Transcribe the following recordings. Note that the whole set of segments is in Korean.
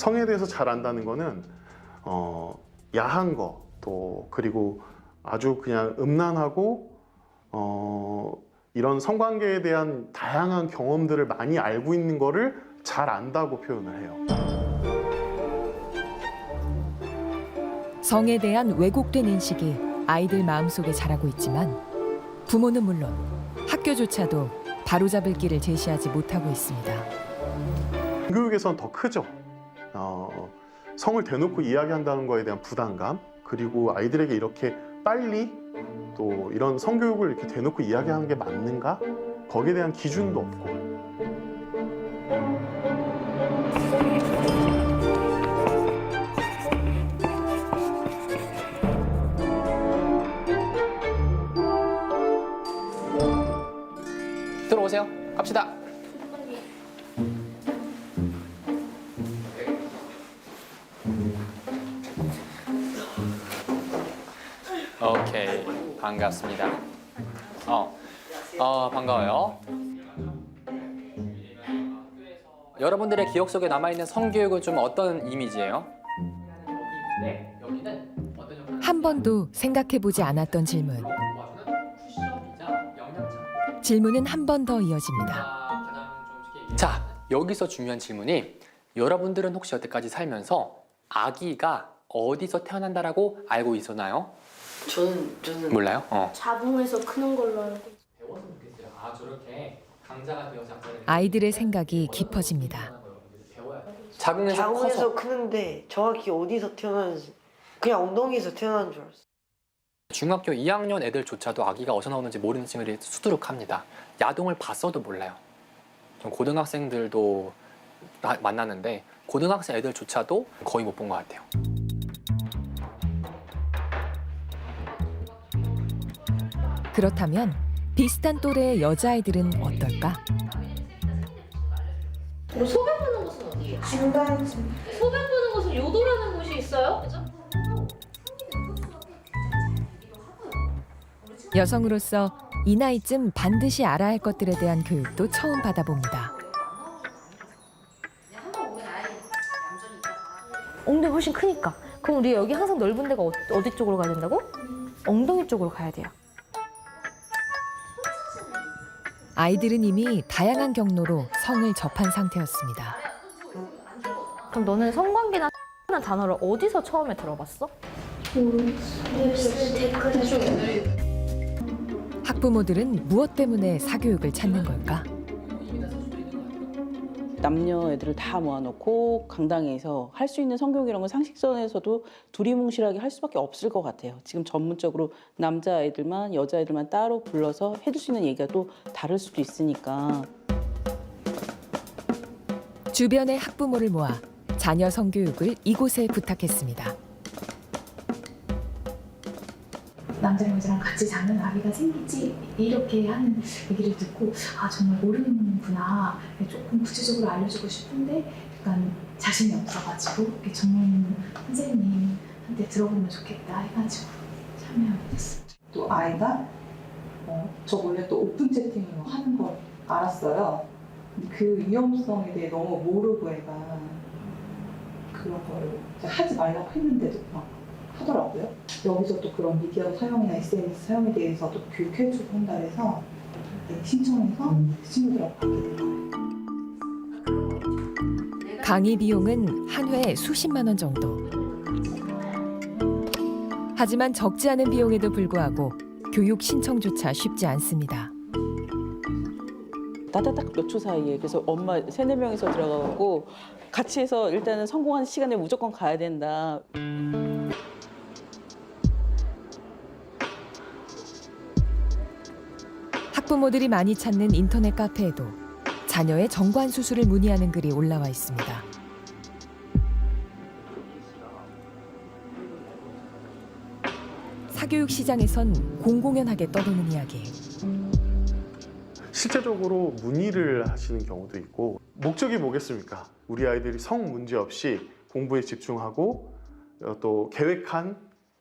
성에 대해서 잘 안다는 거는 야한 거, 또 그리고 아주 그냥 음란하고 이런 성관계에 대한 다양한 경험들을 많이 알고 있는 거를 잘 안다고 표현을 해요. 성에 대한 왜곡된 인식이 아이들 마음속에 자라고 있지만 부모는 물론 학교조차도 바로잡을 길을 제시하지 못하고 있습니다. 교육에선 더 크죠. 성을 대놓고 이야기한다는 거에 대한 부담감, 그리고 아이들에게 이렇게 빨리 또 이런 성교육을 이렇게 대놓고 이야기하는 게 맞는가? 거기에 대한 기준도 없고. 들어오세요. 갑시다. 오케이, 반갑습니다. 반가워요. 여러분들의 기억 속에 남아있는 성교육은 좀 어떤 이미지예요? 한 번도 생각해보지 않았던 질문. 질문은 한 번 더 이어집니다. 자, 여기서 중요한 질문이 여러분들은 혹시 여태까지 살면서 아기가 어디서 태어난다라고 알고 있었나요? 저는 몰라요? 자궁에서 크는 걸로 알고 있어요. 배웠으면 좋겠어요. 아, 저렇게 강자가 되어서 아이들의 생각이 깊어집니다. 자궁에서 커서 크는데 정확히 어디서 태어나는지 그냥 엉덩이에서 태어난 줄 알았어요. 중학교 2학년 애들조차도 아기가 어디서 나오는지 모르는 친구들이 수두룩합니다. 야동을 봤어도 몰라요. 좀 고등학생들도 만났는데 고등학생 애들조차도 거의 못 본 것 같아요. 그렇다면 비슷한 또래의 여자아이들은 어떨까? 그리고 소변 보는 곳은 어디예요? 중간 소변 보는 곳은 요도라는 곳이 있어요. 그죠? 여성으로서 이 나이쯤 반드시 알아야 할 것들에 대한 교육도 처음 받아봅니다. 엉덩이 훨씬 크니까. 그럼 우리 여기 항상 넓은 데가 어디 쪽으로 가야 된다고? 엉덩이 쪽으로 가야 돼요. 아이들은 이미 다양한 경로로 성을 접한 상태였습니다. 그럼 너는 성관계나 라는 단어를 어디서 처음에 들어봤어? 뉴스 댓글에 학부모들은 무엇 때문에 사교육을 찾는 걸까? 남녀 애들을 다 모아놓고 강당에서 할 수 있는 성교육이라는 건 상식선에서도 두리뭉실하게 할 수밖에 없을 것 같아요. 지금 전문적으로 남자애들만 여자애들만 따로 불러서 해줄 수 있는 얘기가 또 다를 수도 있으니까. 주변의 학부모를 모아 자녀 성교육을 이곳에 부탁했습니다. 남자랑 여자랑 같이 자는 아기가 생기지 이렇게 하는 얘기를 듣고 아 정말 모르는구나 조금 구체적으로 알려주고 싶은데 약간 자신이 없어가지고 이렇게 전문 선생님한테 들어보면 좋겠다 해가지고 참여하게 됐어요. 또 아이가 저 원래 또 오픈 채팅으로 하는 걸 알았어요. 그 위험성에 대해 너무 모르고 애가 그런 걸 하지 말라고 했는데도 막 하더라고요. 여기서 또 그런 미디어 사용이나 SNS 사용에 대해서도 교육해주고 한다 해서 신청해서 친구들하고 받게 된 거예요. 강의 비용은 한 회에 수십만 원 정도. 하지만 적지 않은 비용에도 불구하고 교육 신청조차 쉽지 않습니다. 따다닥 몇 초 사이에 그래서 엄마 3-4명이서 들어가고 같이 해서 일단은 성공한 시간에 무조건 가야 된다. 학부모들이 많이 찾는 인터넷 카페에도 자녀의 정관 수술을 문의하는 글이 올라와 있습니다. 사교육 시장에선 공공연하게 떠도는 이야기. 실제적으로 문의를 하시는 경우도 있고, 목적이 뭐겠습니까? 우리 아이들이 성 문제 없이 공부에 집중하고 또 계획한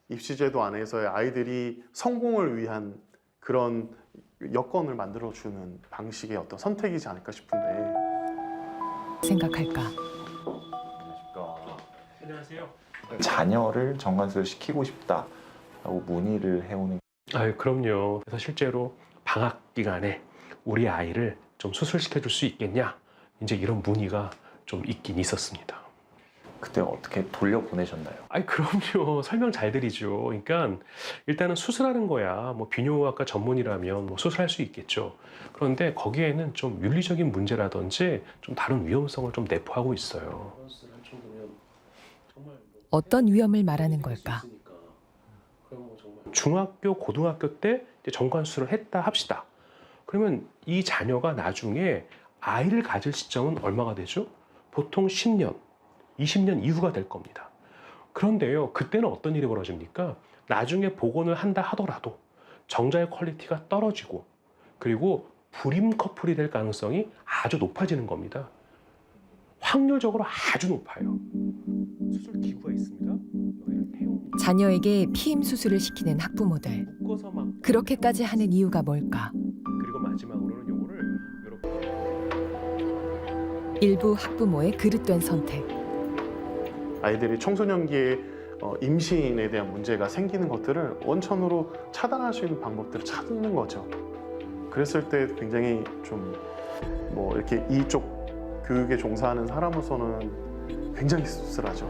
입시제도 안에서의 아이들이 성공을 위한 그런 여건을 만들어주는 방식의 어떤 선택이지 않을까 싶은데. 생각할까? 자녀를 정관수술 시키고 싶다라고 문의를 해오는. 아유, 그럼요. 그래서 실제로 방학 기간에 우리 아이를 좀 수술시켜 줄 수 있겠냐? 이제 이런 문의가 좀 있긴 있었습니다. 그때 어떻게 돌려보내셨나요? 아이, 그럼요. 설명 잘 드리죠. 그러니까 일단은 수술하는 거야 뭐 비뇨기과 전문이라면 뭐 수술할 수 있겠죠. 그런데 거기에는 좀 윤리적인 문제라든지 좀 다른 위험성을 좀 내포하고 있어요. 어떤 위험을 말하는 걸까? 중학교, 고등학교 때 이제 정관수술을 했다 합시다. 그러면 이 자녀가 나중에 아이를 가질 시점은 얼마가 되죠? 보통 10년, 20년 이후가 될 겁니다. 그런데요, 그때는 어떤 일이 벌어집니까? 나중에 복원을 한다 하더라도 정자의 퀄리티가 떨어지고 그리고 불임 커플이 될 가능성이 아주 높아지는 겁니다. 확률적으로 아주 높아요. 수술 기구가 있습니다. 여기를 태웁니다. 자녀에게 피임 수술을 시키는 학부모들. 묶어서 막 그렇게까지 하는 이유가 뭘까? 그리고 마지막으로는 요거를 이렇게 일부 학부모의 그릇된 선택. 아이들이 청소년기에 임신에 대한 문제가 생기는 것들을 원천으로 차단할 수 있는 방법들을 찾는 거죠. 그랬을 때 굉장히 좀 뭐 이렇게 이쪽 교육에 종사하는 사람으로서는 굉장히 씁쓸하죠.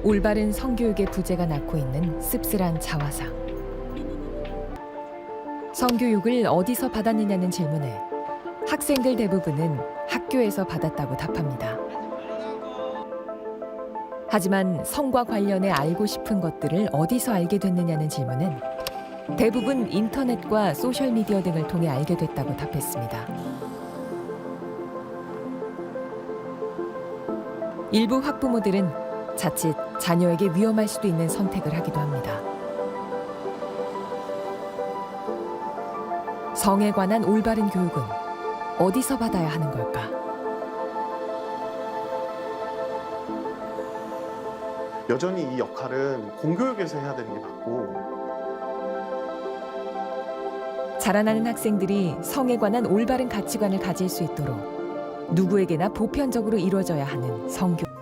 올바른 성교육의 부재가 낳고 있는 씁쓸한 자화상. 성교육을 어디서 받았느냐는 질문에 학생들 대부분은 학교에서 받았다고 답합니다. 하지만 성과 관련해 알고 싶은 것들을 어디서 알게 됐느냐는 질문은 대부분 인터넷과 소셜미디어 등을 통해 알게 됐다고 답했습니다. 일부 학부모들은 자칫 자녀에게 위험할 수도 있는 선택을 하기도 합니다. 성에 관한 올바른 교육은 어디서 받아야 하는 걸까? 여전히 이 역할은 공교육에서 해야 되는 게 맞고, 자라나는 학생들이 성에 관한 올바른 가치관을 가질 수 있도록 누구에게나 보편적으로 이루어져야 하는 성교육.